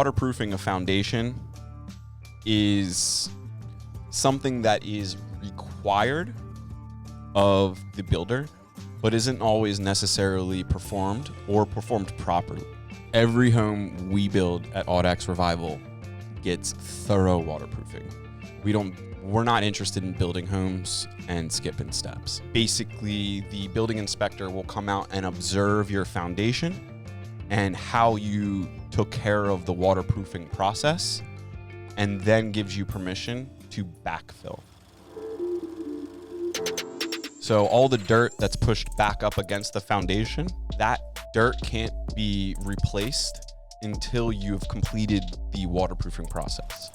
waterproofing a foundation is something that is required of the builder, but isn't always necessarily performed or performed properly. Every home we build at Audax Revival gets thorough waterproofing. We're not interested in building homes and skipping steps. Basically, the building inspector will come out and observe your foundation and how you took care of the waterproofing process, and then gives you permission to backfill. So all the dirt that's pushed back up against the foundation, that dirt can't be replaced until you've completed the waterproofing process.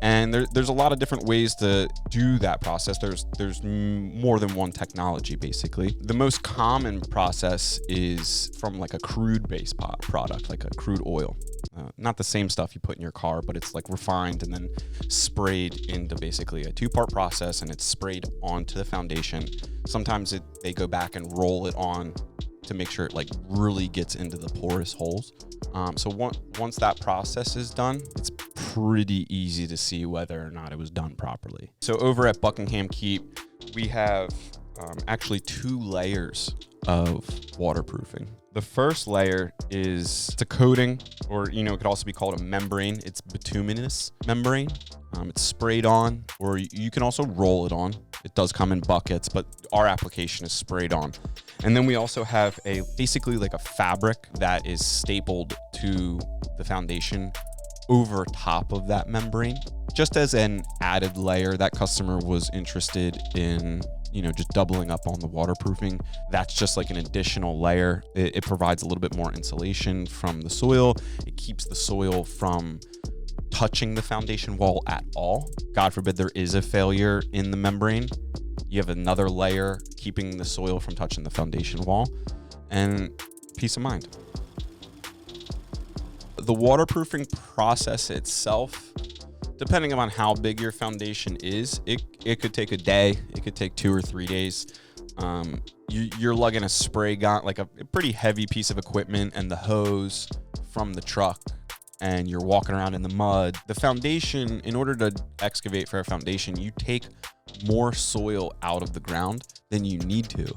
And there's a lot of different ways to do that process. There's more than one technology, basically. The most common process is from like a crude-based product, like a crude oil. Not the same stuff you put in your car, but it's like refined and then sprayed into basically a two-part process, and it's sprayed onto the foundation. Sometimes they go back and roll it on to make sure it like really gets into the porous holes. So once that process is done, it's pretty easy to see whether or not it was done properly. So over at Buckingham Keep, we have actually 2 layers of waterproofing. The first layer it's a coating, or it could also be called a membrane. It's bituminous membrane. It's sprayed on, or you can also roll it on. It does come in buckets, but our application is sprayed on. And then we also have basically like a fabric that is stapled to the foundation over top of that membrane, just as an added layer. That customer was interested in just doubling up on the waterproofing. That's just like an additional layer. It provides a little bit more insulation from the soil. It keeps the soil from touching the foundation wall at all. God forbid there is a failure in the membrane, you have another layer keeping the soil from touching the foundation wall, and peace of mind. The waterproofing process itself, depending on how big your foundation is, it could take a day, it could take 2 or 3 days. You're lugging a spray gun, like a pretty heavy piece of equipment, and the hose from the truck, and you're walking around in the mud. The foundation, in order to excavate for a foundation, you take more soil out of the ground than you need to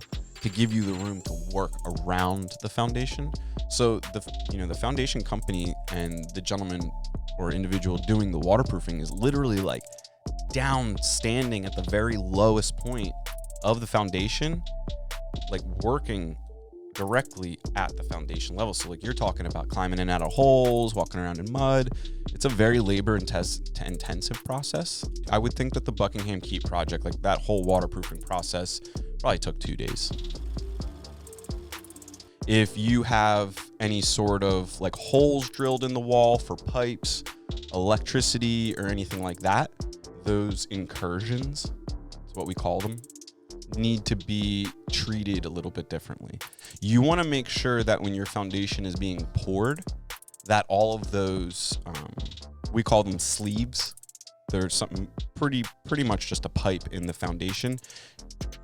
give you the room to work around the foundation. So the foundation company and the gentleman or individual doing the waterproofing is literally like down, standing at the very lowest point of the foundation, like working directly at the foundation level. So like you're talking about climbing in and out of holes, walking around in mud. It's a very labor-intensive process. I would think that the Buckingham Keep project, like that whole waterproofing process, probably took 2 days. If you have any sort of like holes drilled in the wall for pipes, electricity, or anything like that, those incursions is what we call them, need to be treated a little bit differently. You want to make sure that when your foundation is being poured, that all of those, we call them sleeves. There's something pretty much just a pipe in the foundation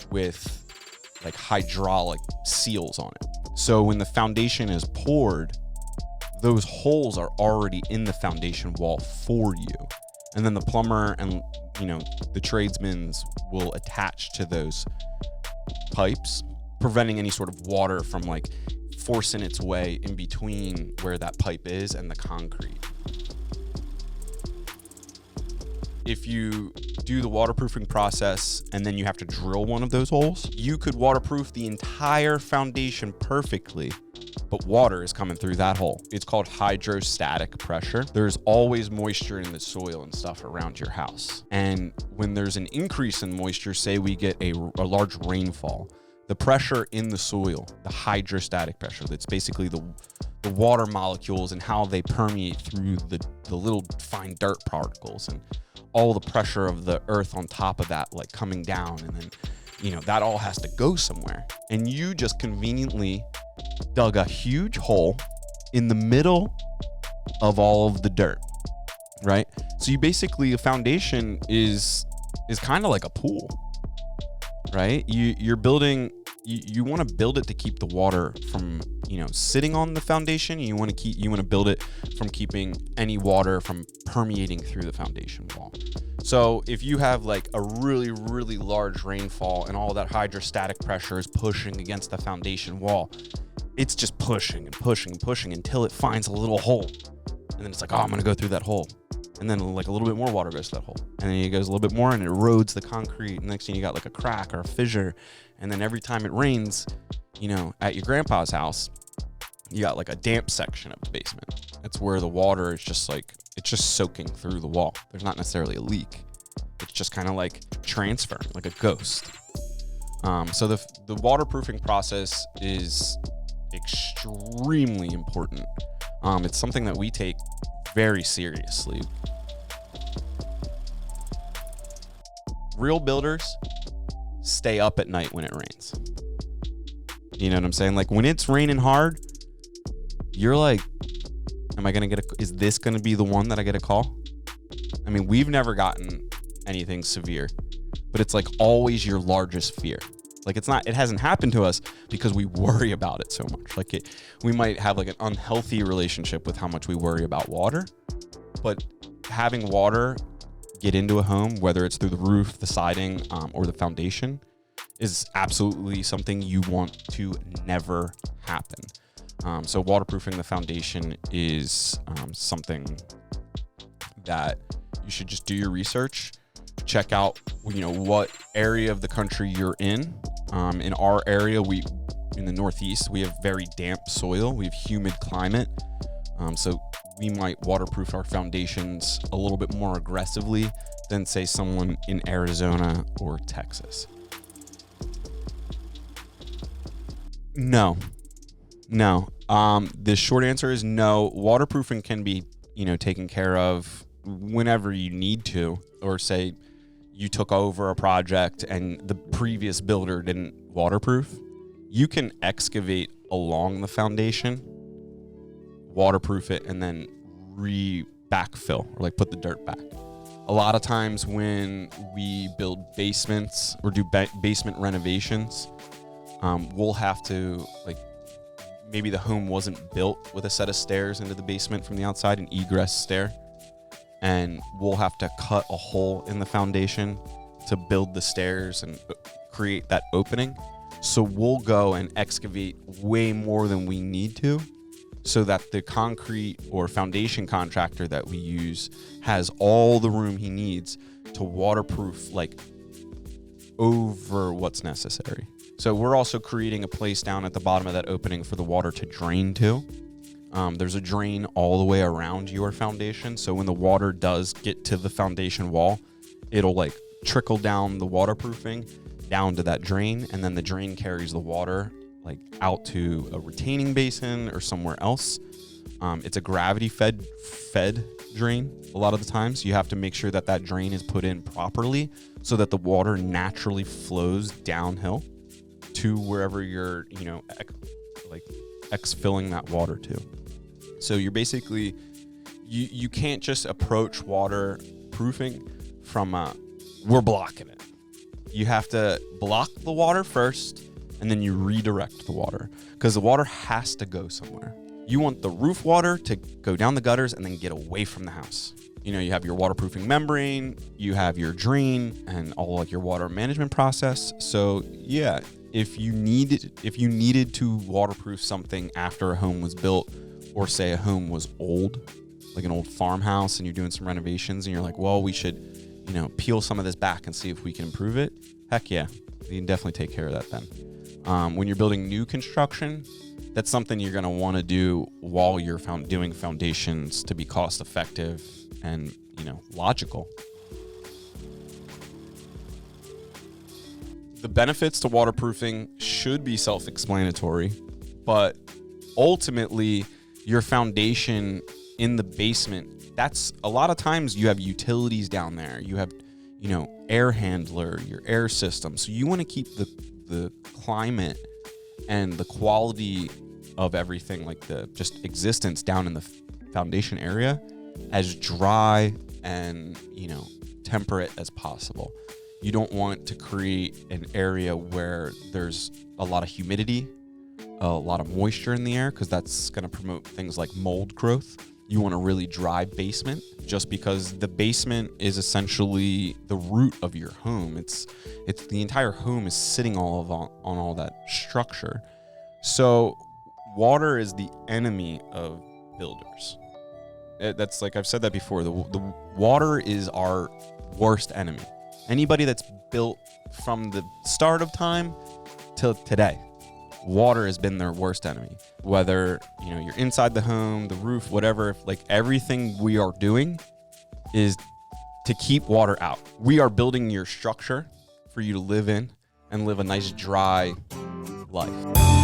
with like hydraulic seals on it. So when the foundation is poured, those holes are already in the foundation wall for you. And then the plumber and the tradesmen will attach to those pipes, preventing any sort of water from like forcing its way in between where that pipe is and the concrete. If you do the waterproofing process and then you have to drill one of those holes, you could waterproof the entire foundation perfectly, but water is coming through that hole. It's called hydrostatic pressure. There's always moisture in the soil and stuff around your house. And when there's an increase in moisture, say we get a large rainfall, the pressure in the soil, the hydrostatic pressure, that's basically the water molecules and how they permeate through the little fine dirt particles, and all the pressure of the earth on top of that, like coming down, and then that all has to go somewhere. And you just conveniently dug a huge hole in the middle of all of the dirt, right? So you basically, a foundation is kind of like a pool, right? You're building, you want to build it to keep the water from sitting on the foundation. You want to build it from keeping any water from permeating through the foundation wall. So if you have like a really, really large rainfall and all that hydrostatic pressure is pushing against the foundation wall, it's just pushing and pushing and pushing until it finds a little hole. And then it's like, oh, I'm going to go through that hole. And then like a little bit more water goes to that hole. And then it goes a little bit more and it erodes the concrete. And next thing you got like a crack or a fissure. And then every time it rains, at your grandpa's house, you got like a damp section of the basement. That's where the water is just like, it's just soaking through the wall. There's not necessarily a leak. It's just kind of like transferring, like a ghost. So the waterproofing process is extremely important. It's something that we take very seriously. Real builders stay up at night when it rains. You know what I'm saying? Like when it's raining hard, you're like, is this going to be the one that I get a call? I mean, we've never gotten anything severe, but it's like always your largest fear. Like it hasn't happened to us because we worry about it so much. Like we might have like an unhealthy relationship with how much we worry about water, but having water get into a home, whether it's through the roof, the siding, or the foundation, is absolutely something you want to never happen. So waterproofing the foundation is something that you should just do your research, check out, what area of the country you're in. In our area, in the Northeast, we have very damp soil. We have humid climate. So we might waterproof our foundations a little bit more aggressively than say someone in Arizona or Texas. No. The short answer is no. Waterproofing can be, taken care of whenever you need to, or say you took over a project and the previous builder didn't waterproof. You can excavate along the foundation, waterproof it, and then backfill or like put the dirt back. A lot of times when we build basements or do basement renovations, we'll have to maybe the home wasn't built with a set of stairs into the basement from the outside, an egress stair, and we'll have to cut a hole in the foundation to build the stairs and create that opening. So we'll go and excavate way more than we need to, so that the concrete or foundation contractor that we use has all the room he needs to waterproof over what's necessary. So we're also creating a place down at the bottom of that opening for the water to drain to. There's a drain all the way around your foundation. So when the water does get to the foundation wall, it'll trickle down the waterproofing down to that drain. And then the drain carries the water out to a retaining basin or somewhere else. It's a gravity fed drain. A lot of the times you have to make sure that drain is put in properly so that the water naturally flows downhill to wherever you're, exfilling that water to. So you're basically, you can't just approach waterproofing from we're blocking it. You have to block the water first, and then you redirect the water, because the water has to go somewhere. You want the roof water to go down the gutters and then get away from the house. You have your waterproofing membrane, you have your drain, and all your water management process. So yeah, if you needed to waterproof something after a home was built, or say a home was old, like an old farmhouse, and you're doing some renovations and you're like, well, we should, peel some of this back and see if we can improve it. Heck yeah, you can definitely take care of that then. When you're building new construction, that's something you're going to want to do while you're doing foundations to be cost effective and, logical. The benefits to waterproofing should be self-explanatory, but ultimately your foundation in the basement, that's a lot of times you have utilities down there. You have, air handler, your air system. So you want to keep the climate and the quality of everything, the just existence down in the foundation area, as dry and, temperate as possible. You don't want to create an area where there's a lot of humidity, a lot of moisture in the air because that's going to promote things like mold growth. You want a really dry basement just because the basement is essentially the root of your home. It's the entire home is sitting on all that structure. So water is the enemy of builders. That's, like I've said that before, the water is our worst enemy. Anybody that's built from the start of time till today, water has been their worst enemy. Whether, you're inside the home, the roof, whatever, like everything we are doing is to keep water out. We are building your structure for you to live in and live a nice dry life.